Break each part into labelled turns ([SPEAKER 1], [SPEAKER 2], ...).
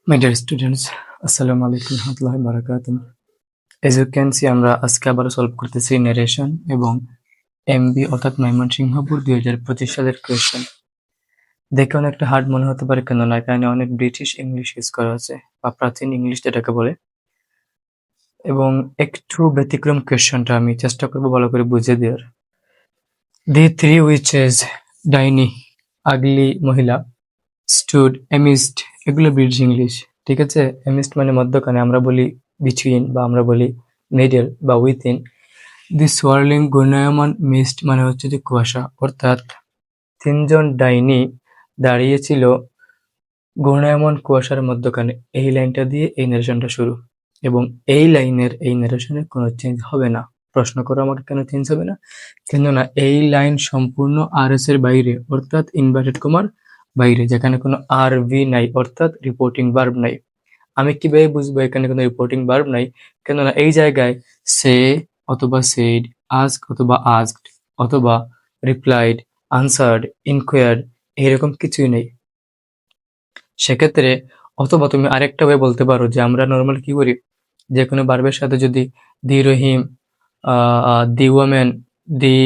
[SPEAKER 1] My dear students, Assalamu alaikum warahmatullahi wabarakatuh. As you can see, আমরা আজকে আবার solve করতেছি নারেশন এবং এমবি অর্থাৎ ময়মনসিংহপুর 2025 সালের কোয়েশ্চেন। দেখে অনেকটা হার্ড মনে হতে পারে, কেন না এখানে অনেক ব্রিটিশ ইংলিশ ইউজ করা আছে বা প্রাচীন ইংলিশ যেটাকে বলে, এবং একটু ব্যতিক্রম কোয়েশ্চেনটা আমি চেষ্টা করবো ভালো করে বুঝিয়ে দেওয়ার। The three witches, ডাইনি, আগলি মহিলা, স্টুড এমিস্ট, এগুলো ব্রিটিশ ইংলিশ, ঠিক আছে। এমিস্ট মানে মধ্যখানে, আমরা বলি বিটুইন বা আমরা বলি মিডল বা উইথিন। দি সোয়ার্লিং ঘূর্ণায়মান মিস্ট মানে হচ্ছে যে কুয়াশা, অর্থাৎ তিনজন ডাইনি দাঁড়িয়েছিল ঘূর্ণায়মান কুয়াশার মধ্যখানে। এই লাইনটা দিয়ে এই নারেশনটা শুরু, এবং এই লাইনের এই নারেশনে কোনো চেঞ্জ হবে না। প্রশ্ন করো আমাকে কেন চেঞ্জ হবে না, কেননা এই লাইন সম্পূর্ণ RS এর বাইরে, অর্থাৎ ইনভার্টেড কমার বাইরে, যেখানে কোনো RV নাই, অর্থাৎ রিপোর্টিং ভার্ব নাই। আমি কিভাবে বুঝবো এখানে কোনো রিপোর্টিং ভার্ব নাই, কেননা এই জায়গায় সে অথবা সেড, আস্ক অথবা আস্কড অথবা রিপ্লাইড, আনসার্ড, ইনকোয়ার্ড এরকম কিছুই নেই। সেক্ষেত্রে অথবা তুমি আরেকটা ওয়ে বলতে পারো যে আমরা নর্মাল কি করি, যে কোনো ভার্বের সাথে যদি দি রহিম, দি ওয়ামেন, দি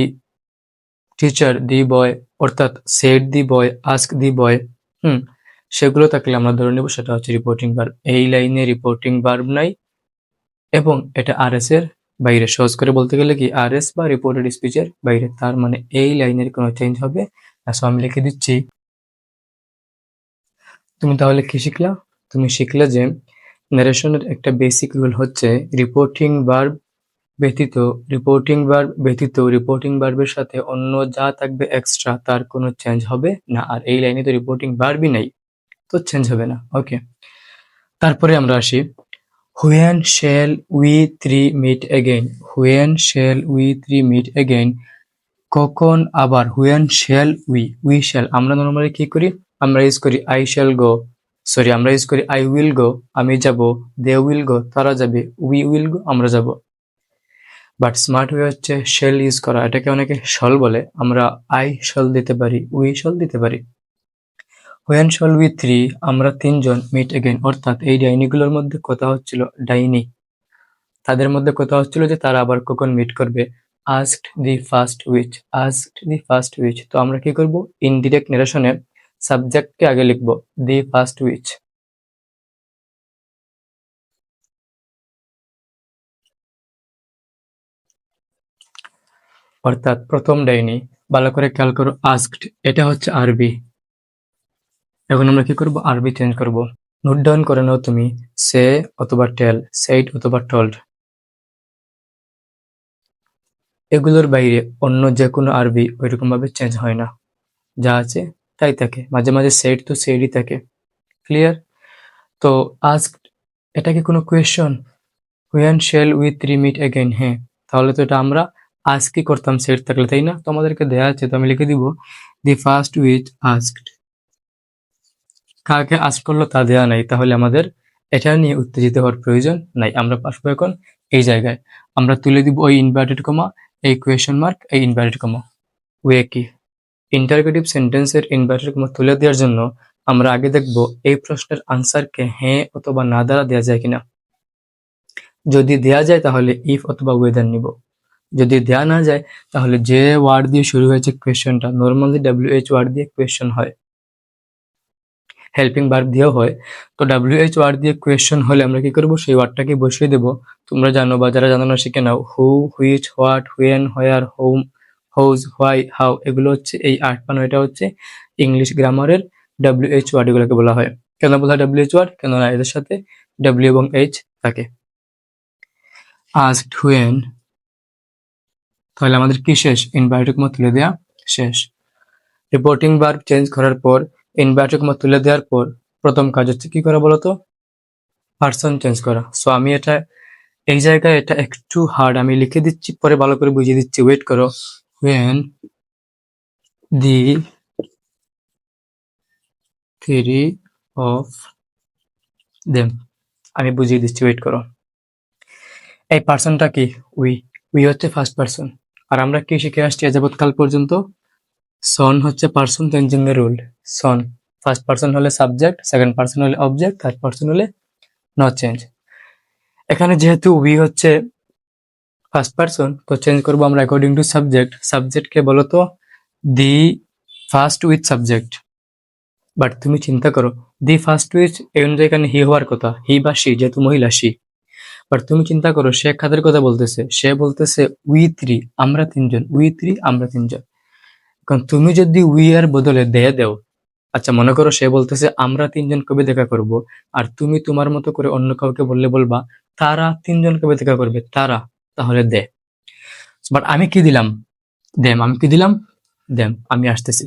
[SPEAKER 1] টিচার, দি বয়, অর্থাৎ shed the boy, ask the বয়, সেগুলো থাকলে আমরা ধরে নেব সেটা হচ্ছে রিপোর্টিং ভার্ব। এই লাইনে রিপোর্টিং ভার্ব নাই এবং এটা RS এর বাইরে। সহজ করে বলতে গেলে কি, RS বা রিপোর্টেড স্পিচের বাইরে, তার মানে এই লাইনের কোনো চেঞ্জ হবে না। সো আমি লিখে দিচ্ছি। তুমি তাহলে কি শিখলা? তুমি শিখলে যে নারেশনের একটা বেসিক রুল হচ্ছে রিপোর্টিং ভার্ব ব্যতীত, রিপোর্টিং ভার্বের সাথে অন্য যা থাকবে এক্সট্রা তার কোনো চেঞ্জ হবে না। আর এই লাইনে তো রিপোর্টিং ভার্বই নাই, তো চেঞ্জ হবে না। ওকে, তারপরে আমরা আসি, When shall we three meet again? When shall we three meet again? কখন আবার? When shall we? We shall আমরা নরমালি কি করি, আমরা ইউজ করি I shall go, আমরা ইউজ করি I will go, আমি যাব, they will go, তারা যাবে, we will go, আমরা যাব। বাট স্মার্ট ওয়ে হচ্ছে shall ইউজ করা। এটাকে অনেকে shall বলে, আমরা I shall দিতে পারি, we shall দিতে পারি। When shall we three, আমরা তিনজন, meet again, অর্থাৎ এই ডাইনিগুলোর মধ্যে কথা হচ্ছিল, ডাইনি তাদের মধ্যে কথা হচ্ছিল যে তারা আবার কখন মিট করবে। asked the first witch, asked the first witch। তো আমরা কি করব, ইনডিরেক্ট নারেশনে সাবজেক্টকে আগে লিখব, the first witch। অর্থাৎ প্রথম ডাইনি। ভালো করে খেয়াল করো, asked এটা হচ্ছে আরবি। এখন আমরা কি করব, আরবি চেঞ্জ করব। নোট ডাউন করে নাও তুমি, সে অথবা টেল, সেড অথবা টোল্ড, এগুলোর বাইরে অন্য যে কোনো আরবি ওইরকম ভাবে চেঞ্জ হয় না, যা আছে তাই থাকে। মাঝে মাঝে সেড তো সেডই থাকে। ক্লিয়ার? তো আস্কড এটা কি কোনো question? When shall we three meet again? হ্যাঁ, তাহলে তো এটা আমরা আজকে করতাম সেট থাকলে, তাই না? তো আমাদেরকে দেয়া আছে, তো আমি লিখে দিব the first which asked। কাকে আস্ক করলো তা দেয়া নাই, তাহলে আমাদের এটা নিয়ে উত্তেজিত হওয়ার প্রয়োজন নাই। আমরা আসবো এখন এই জায়গায়, আমরা তুলে দিব ওই ইনভার্টেড কমা, এই কোয়েশ্চন মার্ক, এই ইনভার্টেড কমা। ওয়ে কি, ইন্টারোগেটিভ সেন্টেন্সের ইনভার্টেড কমা তুলে দেওয়ার জন্য আমরা আগে দেখব এই প্রশ্নের আনসারকে হ্যাঁ অথবা না দ্বারা দেওয়া যায় কিনা। যদি দেয়া যায় তাহলে ইফ অথবা ওয়েদার নিব। যদি দেয়া না যায় তাহলে যে ওয়ার্ড দিয়ে শুরু হয়েছে কোয়েশ্চনটা, নর্মালি WH ওয়ার্ড দিয়ে কোয়েশ্চন হয়, হেল্পিং ভার্ব দিয়েও হয়। তো WH ওয়ার্ড দিয়ে কোয়েশ্চন হলে আমরা কি করব, সেই ওয়ার্ডটাকে বসিয়ে দেব। তোমরা জানো বা যারা জানো না শিখে নাও, who, which, what, when, where, whom, whose, why, how, এগুলো হচ্ছে এই 8 বা 9টা হচ্ছে ইংলিশ গ্রামারের WH ওয়ার্ড, এগুলোকে বলা হয়। কেন বলা হয় WH ওয়ার্ড? কেননা এদের সাথে W এবং H থাকে। আস্কড, হুয়েন, তাহলে আমাদের কি শেষ, ইনভার্টেড কমা তুলে দেয়া শেষ। রিপোর্টিং ভার্ব চেঞ্জ করার পর, ইনভার্টেড কমা তুলে দেওয়ার পর প্রথম কাজ হচ্ছে কি করা বলতো, পার্সন চেঞ্জ করা। সো আমি এটা এই জায়গায় এটা একটু হার্ড, আমি লিখে দিচ্ছি পরে ভালো করে বুঝিয়ে দিচ্ছি, ওয়েট করো। when the three of them, আমি বুঝিয়ে দিচ্ছি, ওয়েট করো। এই পার্সনটা কি, উই, উই হচ্ছে ফার্স্ট পার্সন। আর আমরা কি শিখে আসছি যাবৎকাল পর্যন্ত, সন হচ্ছে পার্সন চেঞ্জিং এর রুল। সন ফার্স্ট পার্সন হলে সাবজেক্ট, সেকেন্ড পার্সন হলে অবজেক্ট, থার্ড পার্সন হলে নট চেঞ্জ। এখানে যেহেতু উই হচ্ছে ফার্স্ট পার্সন, তো চেঞ্জ করবো আমরা অ্যাকর্ডিং টু সাবজেক্ট। সাবজেক্টকে বলো তো the first with subject. But তুমি চিন্তা করো, দি ফার্স্ট উইথ এই অনুযায়ী এখানে হি হওয়ার কথা, হি বা সি, যেহেতু মহিলা সি। বাট তুমি চিন্তা করো সে কাদের কথা বলতেছে, সে বলতেছে উই থ্রি, আমরা তিনজন, উই থ্রি, আমরা তিনজন। কারণ তুমি যদি উই এর বদলে দে দেও, আচ্ছা মনে করো সে বলতেছে আমরা তিনজন কবে দেখা করব, আর তুমি তোমার মতো করে অন্য কাউকে বললে বলবা তারা তিনজন কবে দেখা করবে, তারা, তাহলে দে। বাট আমি কি দিলাম, দেম। আমি কি দিলাম, দেম। আমি আসতেছি,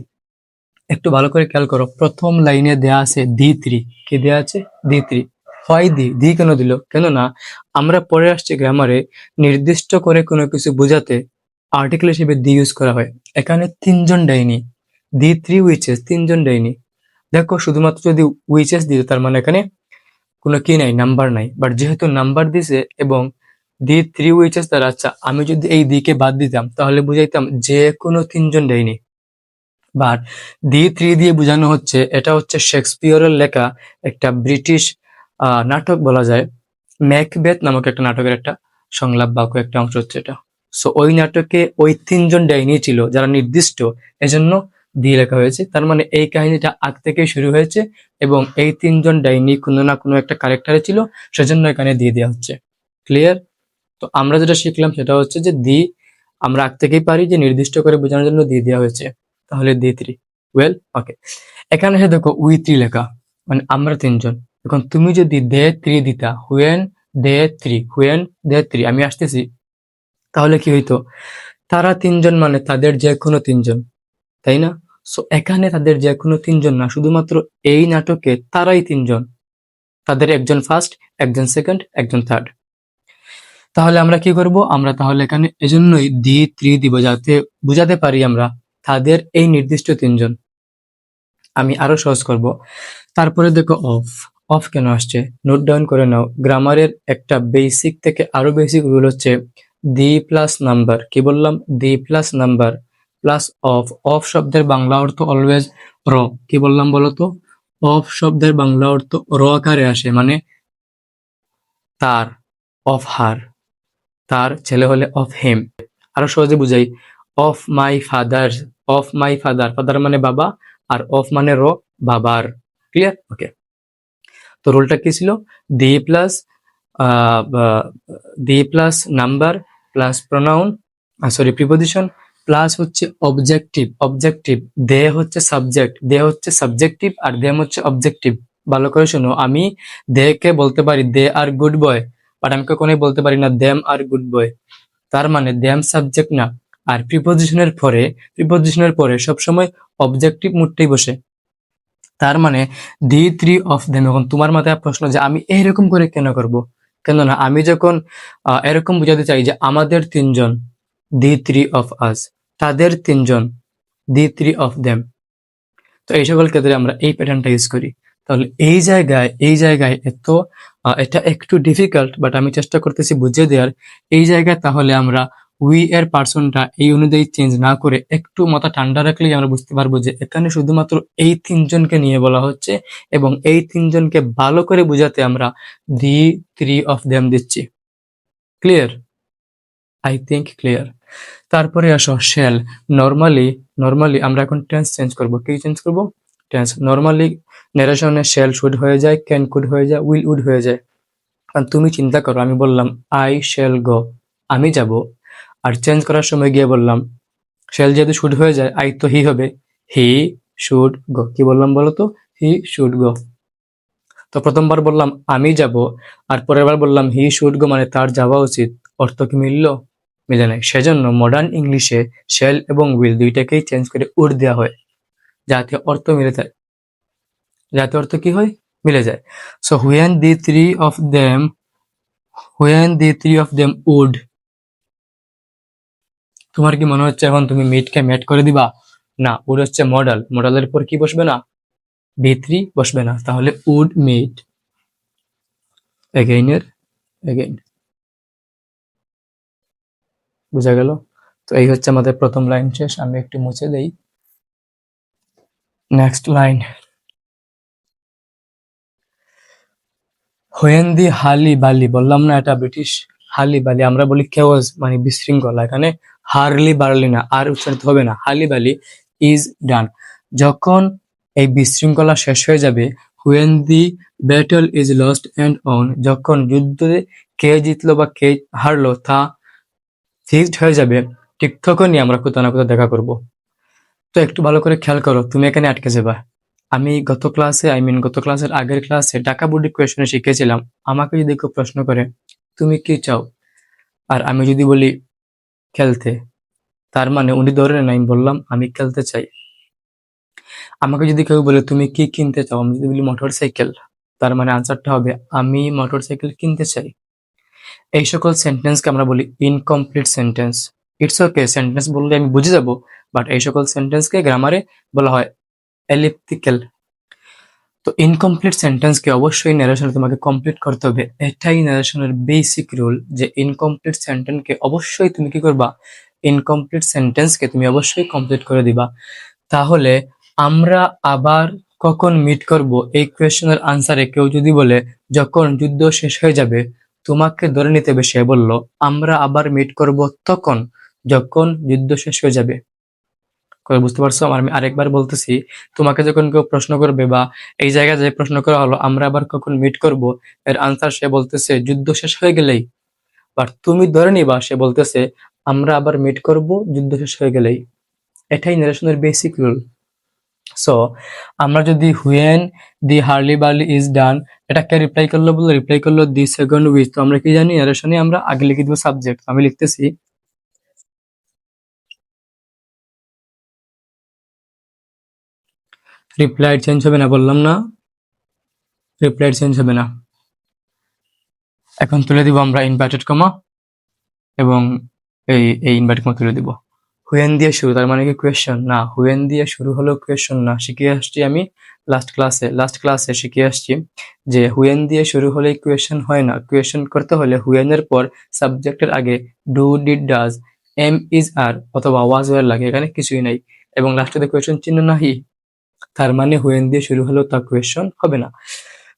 [SPEAKER 1] একটু ভালো করে খেয়াল করো, প্রথম লাইনে দেয়া আছে দি থ্রি। কি দেয়া আছে, দি থ্রি। হয় দি, দি কেন দিল, কেননা আমরা পরে আসছি গ্রামারে নির্দিষ্ট করে কোনো কিছু বোঝাতে আর্টিকেল হিসেবে দি ইউজ করা হয়। এখানে তিনজন ডাইনি, দি থ্রি উইচেস, তিনজন ডাইনি। দেখো শুধুমাত্র যদি উইচেস দিত তার মানে এখানে কোনো কি নাই, নাম্বার নাই। বাট যেহেতু নাম্বার দিছে এবং দি থ্রি উইচেস দ্বারা, আচ্ছা আমি যদি এই দিকে বাদ দিতাম তাহলে বুঝাইতাম যে কোনো তিনজন ডাইনি। বাট দি থ্রি দিয়ে বোঝানো হচ্ছে এটা হচ্ছে শেক্সপিয়রের লেখা একটা ব্রিটিশ নাটক বলা যায়, ম্যাকবেথ নামক একটা নাটকের একটা সংলাপ বাক্য একটা অংশ হচ্ছে এটা। সো ওই নাটকে ওই তিনজন ডাইনি ছিল যারা নির্দিষ্ট, এজন্য দিয়ে লেখা হয়েছে। তার মানে এই কাহিনীটা আগ থেকে শুরু হয়েছে এবং এই তিনজন ডাইনি কোনো না কোনো একটা ক্যারেক্টারে ছিল, সেজন্য এখানে দিয়ে দেওয়া হচ্ছে। ক্লিয়ার? তো আমরা যেটা শিখলাম সেটা হচ্ছে যে দি আমরা আগ থেকেই পারি যে নির্দিষ্ট করে বোঝানোর জন্য দিয়ে দেওয়া হয়েছে, তাহলে দি থ্রি। ওয়েল ওকে, এখানে এসে দেখো উই থ্রি লেখা, মানে আমরা তিনজন। এখন তুমি যদি দে থ্রি দিতা, when the three, when the three, আমি আসতেছি, তাহলে কি হইতো, তারা তিনজন মানে তাদের যে কোনো তিনজন, তাই না? সো এখানে তাদের যে কোনো তিনজন না, শুধুমাত্র এই নাটকে তারাই তিনজন, তাদের একজন ফার্স্ট, একজন সেকেন্ড, একজন থার্ড। তাহলে আমরা কি করব, আমরা তাহলে এখানে এজন্যই দি থ্রি দিব, যাতে বুঝাতে পারি আমরা তাদের এই নির্দিষ্ট তিনজন। আমি আরো সহজ করব। তারপরে দেখো অফ, অফ কেন আসছে নোট ডাউন করে নাও। গ্রামারের একটা বেসিক থেকে আরো বেসিক রুল হচ্ছে দি প্লাস নাম্বার, কি বললাম, the plus number plus of. Of শব্দের বাংলা অর্থ অলওয়েজ র, কি বললাম বলতো, অফ শব্দের বাংলা অর্থ র আকারে আসে, মানে তার, অফ হার, তার ছেলে হলে অফ হিম। আরো সহজে বুঝাই, of my father, of my father, father মানে বাবা, আর অফ মানে র, বাবার। ক্লিয়ার? ওকে। তো রুলটা কি ছিল, the plus the plus number plus pronoun, sorry preposition, plus হচ্ছে অবজেক্টিভ, অবজেক্টিভ, দে হচ্ছে সাবজেক্ট, দে হচ্ছে সাবজেক্টিভ, আর দেম হচ্ছে অবজেক্টিভ। ভালো করে শোনো, আমি দে কে বলতে পারি দে আর গুড বয়, বাট আমি কখনোই বলতে পারি না দেম আর গুড বয়। তার মানে দেম সাবজেক্ট না, আর প্রিপোজিশনের পরে সবসময় অবজেক্টিভ মুডটাই বসে। তার মানে দি থ্রি অফ দেম। এখন তোমার মাথায় প্রশ্ন যে আমি এইরকম করে কেন করব, কেন না আমি যখন এরকম বোঝাতে চাই যে আমাদের তিনজন, দি থ্রি অফ আস, তাদের তিনজন, দি থ্রি অফ দেম, তো এই সকল ক্ষেত্রে আমরা এই প্যাটার্নটা ইউজ করি। তাহলে এই জায়গায় এটা একটু ডিফিকাল্ট, বাট আমি চেষ্টা করতেছি বুঝিয়ে দেওয়ার। এই জায়গায় তাহলে আমরা উই এর পার্সনটা এই অনুযায়ী চেঞ্জ না করে একটু মাথা ঠান্ডা রাখলেই আমরা বুঝতে পারবো যে এখানে শুধুমাত্র এই তিনজনকে নিয়ে বলা হচ্ছে এবং এই তিনজনকে ভালো করে বোঝাতে আমরা দি থ্রি অফ দেম দিচ্ছি। ক্লিয়ার? I think clear. তারপরে আসো শেল। নর্মালি নর্মালি আমরা এখন টেন্স চেঞ্জ করব। কি চেঞ্জ করব? টেন্স। নর্মালি ন্যারেশনে শেল শুড হয়ে যায়, ক্যান কুড হয়ে যায়, উইল উড হয়ে যায়। কারণ তুমি চিন্তা করো, আমি বললাম আই শেল গো, আমি যাব, আর চেঞ্জ করার সময় গিয়ে বললাম শেল যেহেতু শুড হয়ে যায়, আই তো হি হবে, হি শুড গো। কি বললাম বলো তো, হি শুড গো। তো প্রথমবার বললাম আমি যাব, আর পরের বার বললাম হি শুড গো, মানে তার যাওয়া উচিত। অর্থ কি মিললো? মিলে নাই। সেজন্য মডার্ন ইংলিশে শেল এবং উইল দুইটাকেই চেঞ্জ করে উড দেওয়া হয়, যাতে অর্থ মিলে যায়, যাতে অর্থ কি হয়, মিলে যায়। So when the three of them would, তোমার কি মনে হচ্ছে এখন তুমি মিটকে মেট করে দিবা? না, উড হচ্ছে মডেল, মডেলের পর কি বসবে না, বি থ্রি বসবে না, তাহলে উড মিট এগেইনের এগেইন। বুঝা গেল? তো এই হচ্ছে আমাদের প্রথম লাইন শেষ। আমি একটু মুছে দেই। Next line. হোয়েন দি হালি বালি, বললাম না এটা ব্রিটিশ। হালি বালি আমরা বলি কেওয়াজ, মানে বিশৃঙ্খলা। এখানে হারলি বার্লি না, আর উচ্চারিত হবে না, হালি বালি ইজ ডান। যখন এই বিশৃঙ্খলা শেষ হয়ে যাবে, when the battle is lost and on, যখন যুদ্ধে কে জিতলো বা কে হারলো তা ফিক্সড হয়ে যাবে, ঠিক তখনই আমরা কোথাও না কোথাও দেখা করব। তো একটু ভালো করে খেয়াল করো, তুমি এখানে আটকে যাবা। আমি গত ক্লাসের আগের ক্লাসে ঢাকা বোর্ড কোয়েশনে শিখেছিলাম, আমাকে যদি কেউ প্রশ্ন করে তুমি কি চাও, আর আমি যদি বলি খেলতে, তার মানে উনি ধরে নেন আমি বললাম আমি খেলতে চাই। আমাকে যদি কেউ বলে তুমি কি কিনতে চাও, আমি যদি বলি মোটর সাইকেল, তার মানে আনসারটা হবে আমি মোটর সাইকেল কিনতে চাই। এই সকল সেন্টেন্সকে আমরা বলি incomplete sentence. It's okay, sentence বললে আমি বুঝে যাব, বাট এই সকল সেন্টেন্সকে গ্রামারে বলা হয় এলিপ্টিক্যাল। তো ইনকমপ্লিট সেন্টেন্সকে অবশ্যই ন্যারেশনে তোমাকে কমপ্লিট করতে হবে। এটাই ন্যারেশনের বেসিক রুল, যে ইনকমপ্লিট সেন্টেন্সকে অবশ্যই তুমি কি করবা, ইনকমপ্লিট সেন্টেন্সকে তুমি অবশ্যই কমপ্লিট করে দিবা। তাহলে আমরা আবার কখন মিট করব, এই কোয়েশ্চেনের আনসারে কেউ যদি বলে যখন যুদ্ধ শেষ হয়ে যাবে, তোমাকে ধরে নিতে হবে সে বলল আমরা আবার মিট করব তখন যখন যুদ্ধ শেষ হয়ে যাবে। বুঝতে পারছো? আমি আরেকবার বলতেছি, তোমাকে যখন কেউ প্রশ্ন করবে বা এই জায়গায় যে প্রশ্ন করা হলো আমরা আবার কখন মিট করব, এর আনসার সে বলতেছে যুদ্ধ শেষ হয়ে গেলেই। বাট তুমি ধরে নিবা সে বলতেছে আমরা আবার মিট করব যুদ্ধ শেষ হয়ে গেলেই। এটাই নারেশনের বেসিক রুল। সো আমরা যদি when the hurly burly is done, এটাকে রিপ্লাই করলো, বললো রিপ্লাই করলো দি সেকেন্ড উইচ। তো আমরা কি জানি, নারেশনে আমরা আগে লিখে দিব সাবজেক্ট। আমি লিখতেছি রিপ্লাই চেঞ্জ হবে না, বললাম না রিপ্লাই চেঞ্জ হবে না। এখন তুলে দিব আমরা ইনভার্টেড কমা, এবং এই এই ইনভার্টেড কমা তুলে দিব। হুয়েন দিয়ে শুরু, তার মানে কি কোয়েশ্চন না? হুয়েন দিয়ে শুরু হলো কোয়েশ্চন না। শিখে আসছি আমি লাস্ট ক্লাসে শিখে আসছি যে হুয়েন দিয়ে শুরু হলে কোয়েশ্চন হয় না। কোয়েশ্চন করতে হলে হুয়েনের পর সাবজেক্টের আগে do, did, does, am, is, are অথবা ওয়াজ, ওয়ার লাগে। এখানে কিছুই নাই, এবং লাস্টে কোয়েশ্চন চিহ্ন নাহি, তার মানে হুয়েন দিয়ে শুরু হলেও তা কোয়েশ্চন হবে না।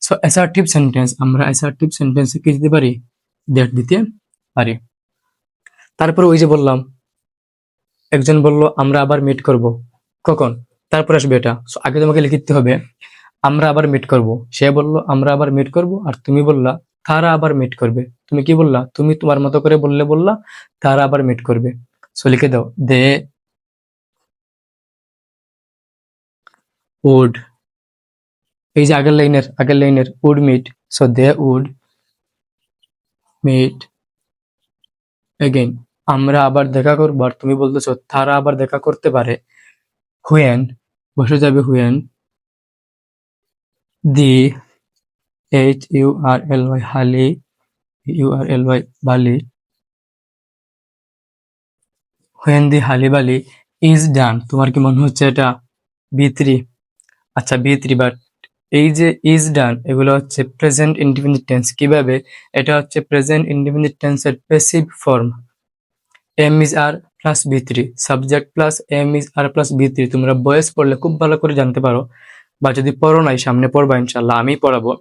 [SPEAKER 1] সো অ্যাসার্টিভ সেন্টেন্স, আমরা অ্যাসার্টিভ সেন্টেন্সে কি দিতে পারি, দ্যাট দিতে পারি। তারপর ওই যে বললাম, একজন বলল আমরা আবার মিট করব, কখন, তারপর আসবে এটা। সো আগে তোমাকে লিখতে হবে আমরা আবার মিট করব। সে বলল আমরা আবার মিট করব, আর তুমি বললা তারা আবার মিট করবে। তুমি কি বললা, তুমি তোমার মতো করে বললা তারা আবার মিট করবে। সো লিখে দাও দে উড। এই যে আগের লাইনের would meet, so they would meet again. আমরা আবার দেখা করবো, আর তুমি বলতেছো তারা আবার দেখা করতে পারে। হুয়েন বসে যাবে, হুয়েন দি, HURLY হালি, URLY বালি, হোয়েন দি হালি বালি ইজ ডান। তোমার কি মনে হচ্ছে এটা B3? আচ্ছা B3, বাট এই যে ইজ ডান এগুলো হচ্ছে প্রেজেন্ট ইনডিফিনিট টেন্স। কিভাবে? এটা হচ্ছে প্রেজেন্ট ইনডিফিনিট টেন্সের passive form. Am is are plus B3, subject plus am is are plus B3। তোমরা বয়েস পড়লে খুব ভালো করে জানতে পারো, বা যদি পড়ো নাই সামনে পড়বা ইনশাল্লাহ, আমি পড়াবো।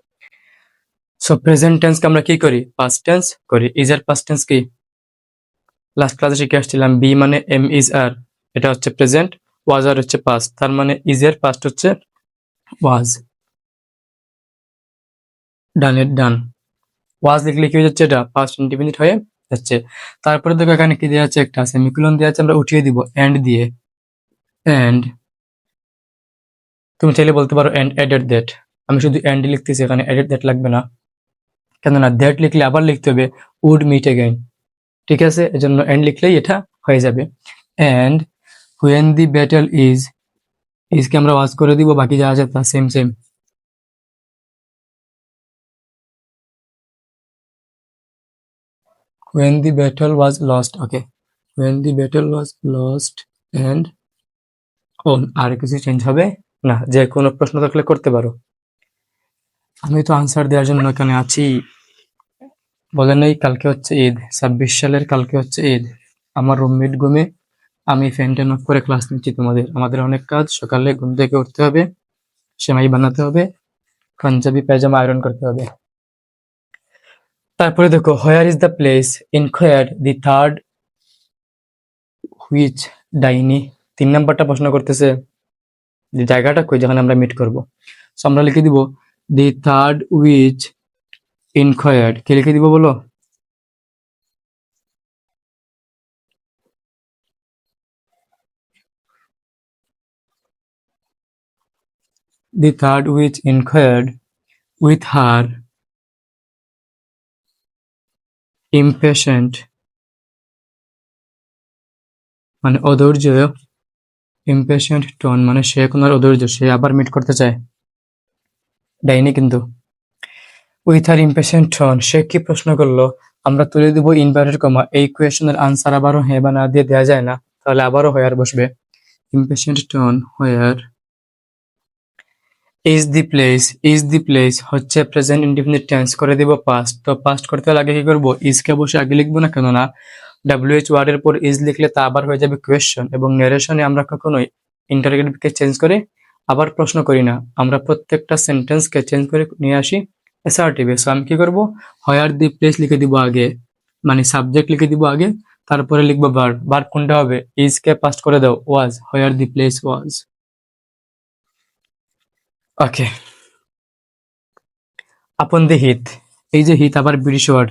[SPEAKER 1] সো প্রেজেন্ট টেন্সকে আমরা কি করি, পাস্ট টেন্স করি। ইজ এর পাস্ট টেন্স কি, লাস্ট ক্লাসে শিখে আসছিলাম, বি মানে এম ইজ আর, এটা হচ্ছে প্রেজেন্ট, ওয়াজ আর হচ্ছে পাস্ট, তার মানে ইজ এর পাস্ট হচ্ছে ওয়াজ। ডানের ডান, ওয়াজ লিখলে কি হয়ে যাচ্ছে, এটা পাস্ট ইনডিফিনিট হয়ে যাচ্ছে। তারপরে দেখো এখানে কি দেওয়া আছে, একটা সেমিকোলন দেওয়া আছে, আমরা উঠিয়ে দিব এন্ড দিয়ে। এন্ড, তুমি চাইলে বলতে পারো এন্ড এডেড দ্যাট। আমি শুধু এন্ড লিখতেছি, এখানে এডেড দ্যাট লাগবে না, কেননা দ্যাট লিখলে আবার লিখতে হবে উড মিট এগেইন। ঠিক আছে, এজন্য এন্ড লিখলেই এটা হয়ে যাবে। এন্ড হুয়েন দি ব্যাটল ইজকে আমরা ওয়াজ করে দিব, বাকি যা আছে তা same same. When the battle was lost, okay, when the battle was lost and won, আর কিছু চেঞ্জ হবে না। যে কোনো প্রশ্ন থাকলে করতে পারো, আমি তো আনসার দেওয়ার জন্য এখানে আছি। বলে নেই কালকে হচ্ছে ঈদ, 26 সালের কালকে হচ্ছে ঈদ। আমার রুমমেট ঘুমে, আমি ফ্যান ট্যান অফ করে ক্লাস নিচ্ছি। আমাদের অনেক কাজ, সকালে ঘুম থেকে উঠতে হবে, সেমাই বানাতে হবে, পাঞ্জাবি পায়জামা আয়রন করতে হবে। তারপরে দেখো, where is the place ইনকোয়ার্ড the third which ডাইনি। 3 নাম্বারটা প্রশ্ন করতেছে যে জায়গাটা কই যেখানে আমরা মিট করব। সো আমরা লিখে দিব দি থার্ড হুইচ ইনকোয়ার্ড। কি লিখে দিব বলো? The third witch inquired with her impatient মানে অধৈর্য, impatient tone মানে সে এখন আর অধৈর্য, সে আবার মিট করতে চায়। ডাইনি কিন্তু with her impatient tone সে কি প্রশ্ন করলো? আমরা তুলে দিব ইনভার্টেড কমা। এই কোয়েশনের আনসার আবারও হ্যাঁ বা না দিয়ে দেওয়া যায় না, তাহলে আবারও হোয়ার বসবে। impatient tone where is the place হচ্ছে প্রেজেন্ট ইনডিফিনিট টেন্স, করে দিব পাস্ট। তো পাস্ট করতে হলে আগে কি করবো? ইজকে বসে আগে লিখবো না, কেননা WH ওয়ার্ডের পর ইজ লিখলে তা আবার হয়ে যাবে কোয়েশ্চন, এবং ন্যারেশনে আমরা কখনোই ইন্টারোগেটিভকে চেঞ্জ করে আবার প্রশ্ন করি না, আমরা প্রত্যেকটা সেন্টেন্সকে চেঞ্জ করে নিয়ে আসি অ্যাসার্টিভে। সো আমি কি করব? হোয়ার দি প্লেস লিখে দিব আগে, মানে সাবজেক্ট লিখে দিব আগে, তারপরে লিখবো ভার্ব। ভার্ব কোনটা হবে? ইজকে পাস্ট করে দাও, ওয়াজ, হোয়ার দি প্লেস ওয়াজ। ওকে, আপন দি হিত। এই যে হিত আবার ব্রিটিশ ওয়ার্ড,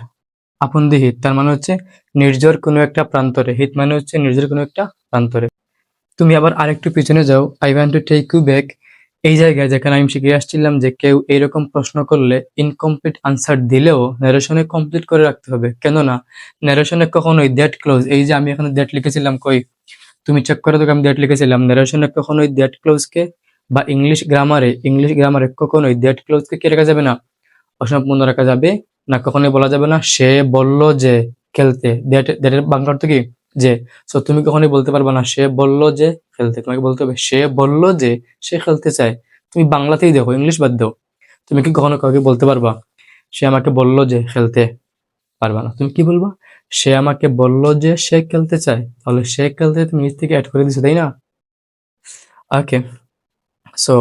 [SPEAKER 1] আপন দি হিত তার মানে হচ্ছে নির্জর কোনো একটা প্রান্তরে। হিত মানে হচ্ছে নির্জর কোনো একটা প্রান্তরে। তুমি আবার আরেকটু পিছনে যাও, I want to take you back. এই জায়গায় যেখানে আমি শিখে আসছিলাম যে কেউ এইরকম প্রশ্ন করলে ইনকমপ্লিট আনসার দিলেও ন্যারেশনে কমপ্লিট করে রাখতে হবে, কেননা ন্যারেশনে কখনোই দ্যাট ক্লোজ, এই যে আমি এখানে দ্যাট লিখেছিলাম, কই তুমি চেক করে দেখো আমি দ্যাট লিখেছিলাম, ন্যারেশনে কখনোই দ্যাট ক্লোজকে বা ইংলিশ গ্রামারে কখনোই দ্যাট ক্লোজকে কি রাখা যাবে না? অসম্পূর্ণ রাখা যাবে না, কখনোই বলা যাবে না সে বলল যে খেলতে। দ্যাটের বাংলা অর্থ কি? যে। সো তুমি কখনোই বলতে পারবে না সে বলল যে খেলতে, তোমাকে বলতে হবে সে বলল যে সে খেলতে চায়। তুমি বাংলাতেই দেখো, ইংলিশ বাদ দাও। তুমি কি কখনো কাউকে বলতে পারবা সে আমাকে বলল যে খেলতে? পারবা না। তুমি কি বলবা? সে আমাকে বলল যে সে খেলতে চায়, তাহলে সে খেলতে তুমি নিজ থেকে অ্যাড করে দিছো, তাই না? ওকে, সো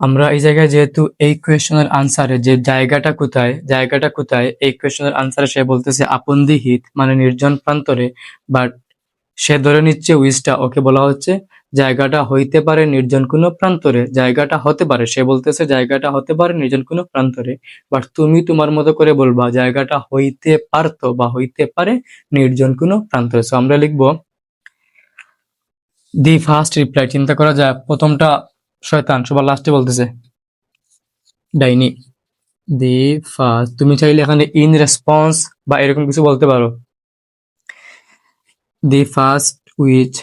[SPEAKER 1] আমরা এই জায়গায় যেহেতু এই কোয়েশ্চনের আনসারে যে জায়গাটা কোথায় এই কোয়েশ্চনের আনসারে সে বলতেছে আপন দি হিত মানে নির্জন প্রান্তরে, বাট সে ধরে নিচ্ছে উইচটা, ওকে বলা হচ্ছে জায়গাটা হইতে পারে নির্জন কোনো প্রান্তরে, জায়গাটা হতে পারে, সে বলতেছে জায়গাটা হতে পারে নির্জন কোনো প্রান্তরে, বাট তুমি তোমার মতো করে বলবা জায়গাটা হইতে পারতো বা হইতে পারে নির্জন কোনো প্রান্তরে। সো আমরা লিখবো দি ফার্স্ট রিপ্লাই। চিন্তা করা যায়, প্রথমটা শয়তান, সবার লাস্টে বলতেছে ডাইনি। দি ফার্স্ট, তুমি চাইলে এখানে ইন রেসপন্স বা এরকম কিছু বলতে পারো। দি ফার্স্ট উইচ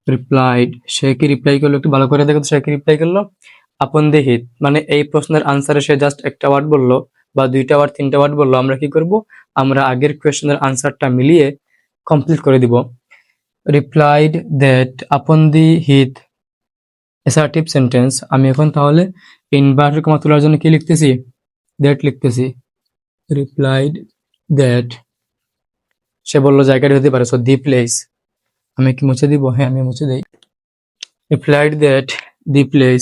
[SPEAKER 1] রিপ্লাইড, সে কি রিপ্লাই করলো? একটু ভালো করে দেখো তো, সে কি রিপ্লাই করলো? আপন দি হিত মানে এই প্রশ্নের আনসারে সে জাস্ট একটা ওয়ার্ড বললো বা দুইটা ওয়ার্ড তিনটা ওয়ার্ড বললো, আমরা কি করব? আমরা আগের কোয়েশ্চনের আনসারটা মিলিয়ে কমপ্লিট করে দিব। রিপ্লাইড দ্যাট আপন দি হিত অ্যাসার্টিভ সেন্টেন্স। আমি এখন তাহলে ইনভার্টেড কমা তোলার জন্য কি লিখতেছি? দ্যাট লিখতেছি। রিপ্লাইড দ্যাট, সে বললো জায়গাটি হতে পারে, সো দি প্লেস। আমি কি মুছে দিব? হ্যাঁ, আমি মুছে দেই। Replied that the place,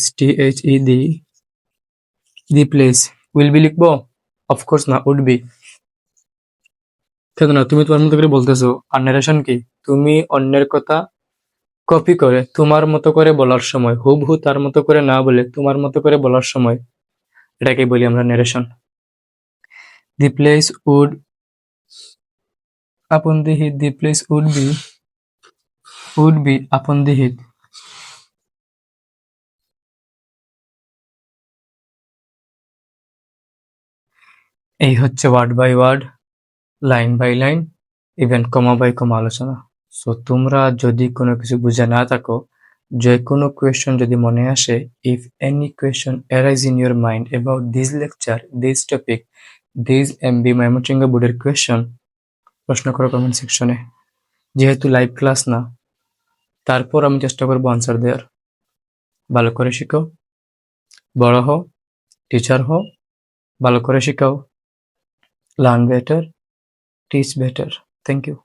[SPEAKER 1] the place will be লিখবো? অফকোর্স না, উড বি। কেন না? তুমি তোমার মতো করে বলতেছো, আর নারেশন কি? তুমি অন্যের কথা কপি করে তোমার মতো করে বলার সময়, হুবহু তার মতো করে না বলে তোমার মতো করে বলার সময়, এটাকে বলি আমরা narration. The place would upon the heat, the place would be upon the heat. এই হচ্ছে word by word, line by line, even comma by comma আলোচনা। সো তোমরা যদি কোনো কিছু বুঝে না থাকো, যে কোনো কোয়েশ্চন যদি মনে আসে, if any question arise in your mind about this lecture, this topic, this MB Mymensingh বোর্ডের কোয়েশ্চন, প্রশ্ন করো কমেন্ট সেকশনে। যেহেতু লাইভ ক্লাস না, তারপর আমি চেষ্টা করবো আনসার দেওয়ার। ভালো করে শিখো, বড় হও, টিচার হও, ভালো করে শিখাও। Learn better, teach better. Thank you.